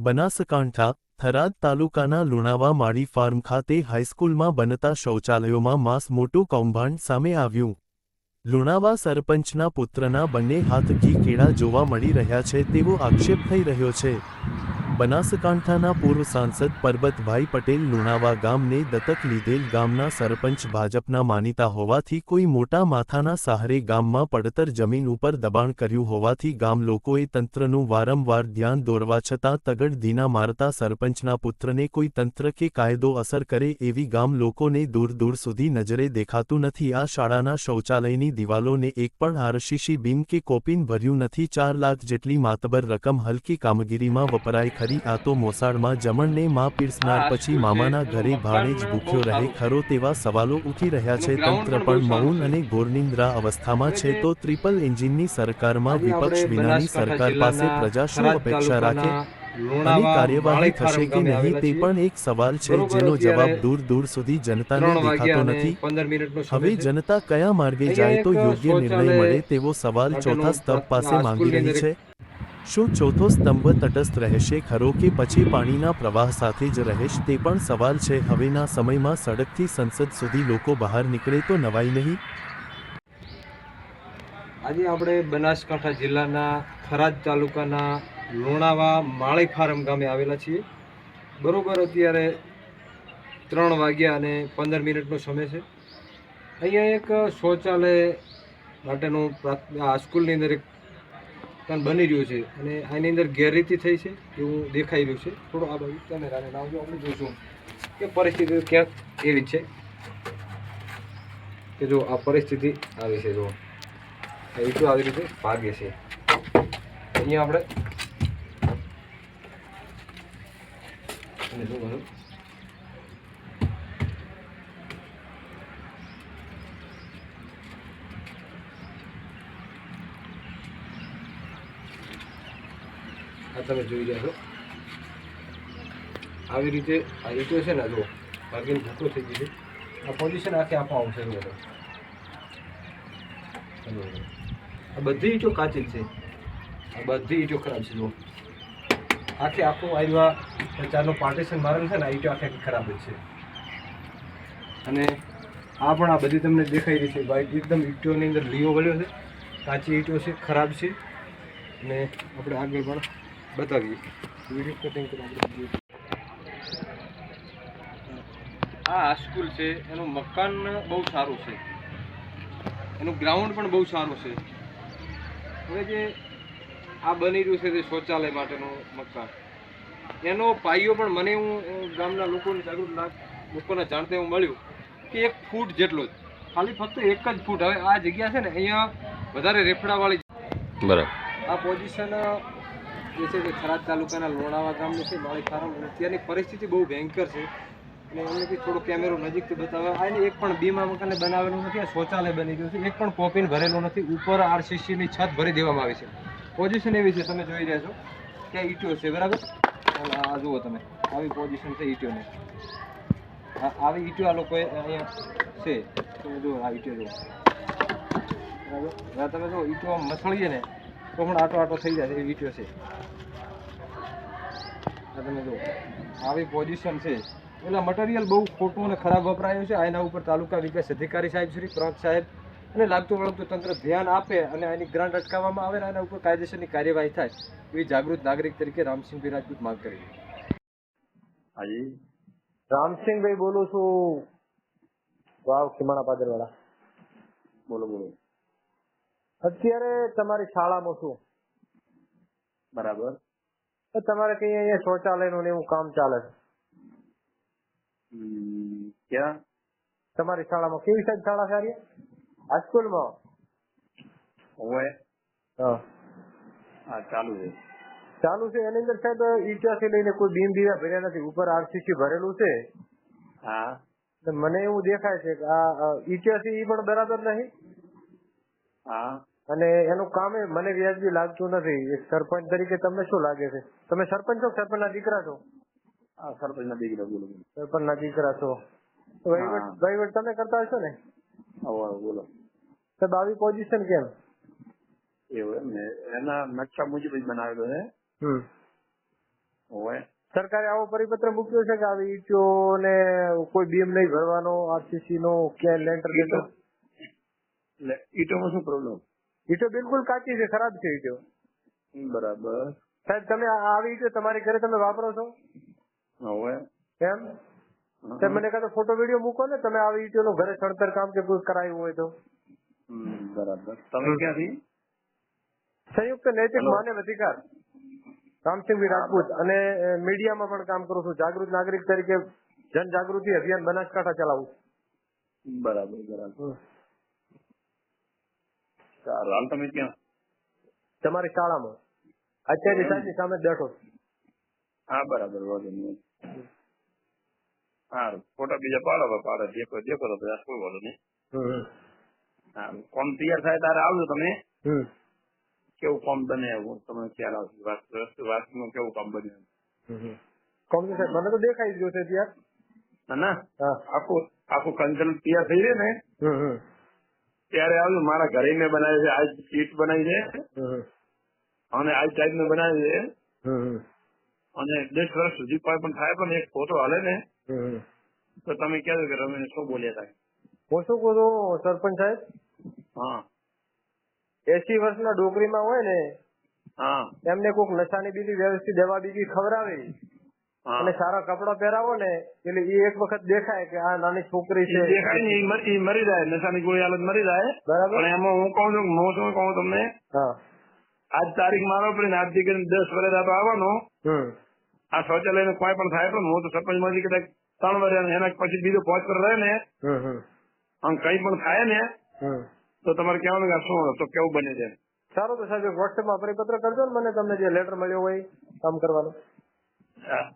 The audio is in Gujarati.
બનાસકાંઠા થરાદ તાલુકાના લુણાવા માળી ફાર્મ ખાતે હાઈસ્કૂલમાં બનતા શૌચાલયોમાં માંસ મોટું કૌભાંડ સામે આવ્યું. લુણાવા સરપંચના પુત્રના બંને હાથ ઘી કેળા જોવા મળી રહ્યા છે તેવો આક્ષેપ થઈ રહ્યો છે. બનાસકાંઠાના પૂર્વ સાંસદ પરબતભાઈ પટેલ લુણાવા ગામને દત્તક લીધેલ ગામના સરપંચ ભાજપના માનીતા હોવાથી કોઈ મોટા માથાના સહારે ગામમાં પડતર જમીન ઉપર દબાણ કર્યું હોવાથી ગામ લોકોએ તંત્રનું વારંવાર ધ્યાન દોરવા છતાં તગડધીના મારતા સરપંચના પુત્રને કોઈ તંત્ર કે કાયદો અસર કરે એવી ગામ લોકોને દૂર દૂર સુધી નજરે દેખાતું નથી. આ શાળાના શૌચાલયની દિવાલોને એક પણ આરસીસી બીમ કે કોપિન ભર્યું નથી. 4 લાખ જેટલી માતબર રકમ હલકી કામગીરીમાં વપરાય ખરી. આ તો મોસાળમાં જમણને માં પીરસનાર પછી મામાના ઘરે ભાણેજ ભૂખ્યો રહે ખરો તેવા સવાલો ઉઠી રહ્યા છે. તંત્ર પણ મૌન અને ઘોરનિંદ્રા અવસ્થામાં છે તો ટ્રિપલ એન્જિનની સરકારમાં વિપક્ષ વિનાની સરકાર પાસે પ્રજા શું અપેક્ષા રાખે અને કાર્યવાહી થશે કે નહીં તે પણ એક સવાલ છે જેનો જવાબ દૂર દૂર સુધી જનતાને દેખાતો નથી. હવે જનતા કયા માર્ગે જાય તો યોગ્ય નિર્ણય મળે તેવો સવાલ ચોથા સ્તંભ પાસે માંગી રહી છે. શું ચોથો સ્તંભ તટસ્થ રહેશે ખરો કે પછી પાણીના પ્રવાહ સાથે જ રહેશ તે પણ સવાલ છે. હવેના સમયમાં સડકથી સંસદ સુધી લોકો બહાર નીકળે તો નવાઈ નહીં. આજે આપણે બનાસકાંઠા જિલ્લાના થરાદ તાલુકાના લુણાવા માળી ફાર્મ ગામે આવેલા છીએ. બરોબર અત્યારે 3 વાગ્યા અને 15 મિનિટનો સમય છે. અહીંયા એક શૌચાલય માટેનું આ સ્કૂલની અંદર એક બની રહ્યું છે અને આની અંદર ગેરરીતિ થઈ છે એવું દેખાઈ રહ્યું છે. થોડું આ બાજુ કેમેરાને લાવજો, આપણે જોઈશું કે પરિસ્થિતિ ક્યાંક એવી છે કે જો આ પરિસ્થિતિ આવી છે. જો એટલું આવી રીતે ભાગે છે. અહીંયા આપણે શું કરું આ તમે જોઈ રહ્યા છો આવી રીતે આ ઈંટો છે ને, જો ભાગીને ભૂકો થઈ ગઈ છે. આ પોઝિશન આખે આખો આવશે. આ બધી ઈંટો કાચી છે, આ બધી ઈંટો ખરાબ છે. જો આખે આખું આવ્યા ચારનું પાર્ટીશન મારેલું છે ને, આ ઈંટો આખે આખી ખરાબ જ છે. અને આ પણ આ બધી તમને દેખાઈ રહી છે ભાઈ, એકદમ ઈંટોની અંદર લીઓ વળ્યો છે, કાચી ઈંટો છે, ખરાબ છે. અને આપણે આગળ પણ બતાવીએ વિડીયો કટિંગ કરી. આ સ્કૂલ છે, એનું મકાન બહુ સારું છે, એનું ગ્રાઉન્ડ પણ બહુ સારું છે. હવે જે આ બની રહ્યું છે તે શૌચાલય માટેનું મકાન, એનો પાયો પણ મને હું ગામના લોકોને જાણતા એવું મળ્યું કે 1 ફૂટ જેટલો જ, ખાલી ફક્ત 1 જ ફૂટ. હવે આ જગ્યા છે ને અહીંયા વધારે રેફડાવાળી બરાબર. આ પોઝિશન જે છે તે થરાદ તાલુકાના લુણાવા ગામની છે, માળી ફાર્મ. અને ત્યાંની પરિસ્થિતિ બહુ ભયંકર છે અને એમને બી થોડો કેમેરો નજીકથી બતાવે. આને એક પણ બીમા મકાને બનાવેલું નથી. આ શૌચાલય બની ગયું છે, એક પણ કોપીન ભરેલું નથી. ઉપર આરસીસીની છત ભરી દેવામાં આવી છે. પોઝિશન એવી છે, તમે જોઈ રહ્યા છો કે ઈંટો છે બરાબર. આ જુઓ તમે, આવી પોઝિશન છે ઈંટોની. આવી ઈંટો આ લોકોએ અહીંયા છે. તમે જુઓ આ ઈંટો જુઓ બરાબર. તમે જો ઈંટો મસળીએ ને તો પણ આટો આટો થઈ જાય એવી ઈંટો છે. તમે જો આવી પોઝિશન છે. એટલે મટીરિયલ બહુ ખોટું અને ખરાબ વપરાયું છે. આના ઉપર તાલુકા વિકાસ અધિકારી સાહેબ શ્રી પ્રાંત સાહેબ અને લાગતું વળગતું તંત્ર ધ્યાન આપે અને આની ગ્રાન્ટ અટકાવવામાં આવે અને આના ઉપર કાયદેસરની કાર્યવાહી થાય એવી જાગૃત નાગરિક તરીકે રામસિંહભાઈ રાજપૂત માંગ કરી. હાજી, રામસિંહભાઈ બોલું છું, વાવ ખીમાણા પાદરવાળા. બોલો બોલો. અત્યારે તમારી શાળામાં છું બરાબર. તો તમારે કઈ અહીંયા શૌચાલયનું ને એવું કામ ચાલે છે? ક્યાં તમારી શાળામાં કેવી સાહેબ શાળા સારી? આ સ્કૂલમાં હોય? હા ચાલુ છે. ચાલુ છે. એની અંદર સાહેબ ઈટાથી લઈને કોઈ બીમ બીવા ભર્યા નથી, ઉપર આરસીસી ભરેલું છે. હા, મને એવું દેખાય છે કે આ ઈટાથી ઈ પણ બરાબર નહીં. હા, અને એનું કામ મને વ્યાજબી લાગતું નથી. એક સરપંચ તરીકે તમને શું લાગે છે? તમે સરપંચ છો, સરપંચના દીકરા છો? સરપંચના દીકરા. બોલો. સરપંચના દીકરા છો, વહીવટ તમે કરતા હશો ને? બોલો. સાહેબ આવી પોઝિશન કેમ? એવું એમ ને, એના નકશા મુજબ જ બનાવેલો છે. હોય સરકારે આવો પરિપત્ર મૂક્યો છે કે આવી ઈંટો ને કોઈ બીમ નહીં ભરવાનો, આરસીસી નો ક્યાંય લેન્ટર ઈટો એટલે ઈટોમાં શું પ્રોબ્લેમ? ઈંટો બિલકુલ કાચી છે, ખરાબ છે ઈંટો. બરાબર. સાહેબ તમે આવી ઈંટો તમારી ઘરે તમે વાપરો છો હોય એમ? સાહેબ મને કાં તો ફોટો વિડીયો મૂકો ને, તમે આવી ઈંટોનું ઘરે સળતર કામ કે કોઈ કરાયું હોય તો. બરાબર. તમે ક્યાંથી? સંયુક્ત નૈતિક માનવ અધિકાર રામસિંહભાઈ રાજપૂત, અને મીડિયામાં પણ કામ કરું છું. જાગૃત નાગરિક તરીકે જનજાગૃતિ અભિયાન બનાસકાંઠા ચલાવું છું. બરાબર. સારું, હાલ તમે ક્યાં? તમારી શાળામાં આચાર્ય સાહેબની સામે જ બેઠો છું. હા બરાબર, વાંધો નહીં. સારું, ફોટા બીજા પાડો દેખો તો બધા કોઈ વાંધો નહીં. સારું, કોમ તૈયાર થાય ત્યારે આવજો તમે. કેવું કોમ બને એવું તમને ખ્યાલ આવશે. વાસ્તુમાં કેવું કામ બને કોમ સાહેબ મને તો દેખાઈ જ ગયો છે ત્યાં. ના હા. આખું કંચન તૈયાર થઈ જાય ને ત્યારે આવજો. મારા ઘરે મેં બનાવી છે, આ સીટ બનાવી છે અને આ ટાઈપ નું બનાવી છે. અને 10 વર્ષ સુધી કોઈ પણ થાય પણ એક ફોટો હાલે ને તો તમે કહેજો કે રમેશ શું બોલ્યા હતા. હું શું કહું છું સરપંચ સાહેબ, હા 80 વર્ષના ડોકરીમાં હોય ને હા એમને કોઈક નશાની બીજી વ્યવસ્થિત દવા બીજી ખવડાવે અને સારા કપડા પહેરાવો ને એટલે એ એક વખત દેખાય કે આ નાની છોકરી છે. દેખાય ને એ મરી જાય, નશાની ગોળી હાલત મરી જાય. બરાબર. પણ એમાં હું કહું છું, હું શું કહું તમને, આજ તારીખ મારો પડે આજ દીકરી 10 વર્ષ આવવાનો આ શૌચાલય ને કોઈ પણ થાય પણ હું તો સરપંચ માંથી કદાચ 3 વર્ષ એના પછી બીજો 5 વર્ષ રહે ને અને કઈ પણ થાય ને તો તમારે કહેવાનું કે શું તો કેવું બને છે. સારું તો સાહેબ વોટ્સએપમાં પરિપત્ર કરજો ને મને, તમને જે લેટર મળ્યો હોય કામ કરવાનો. હા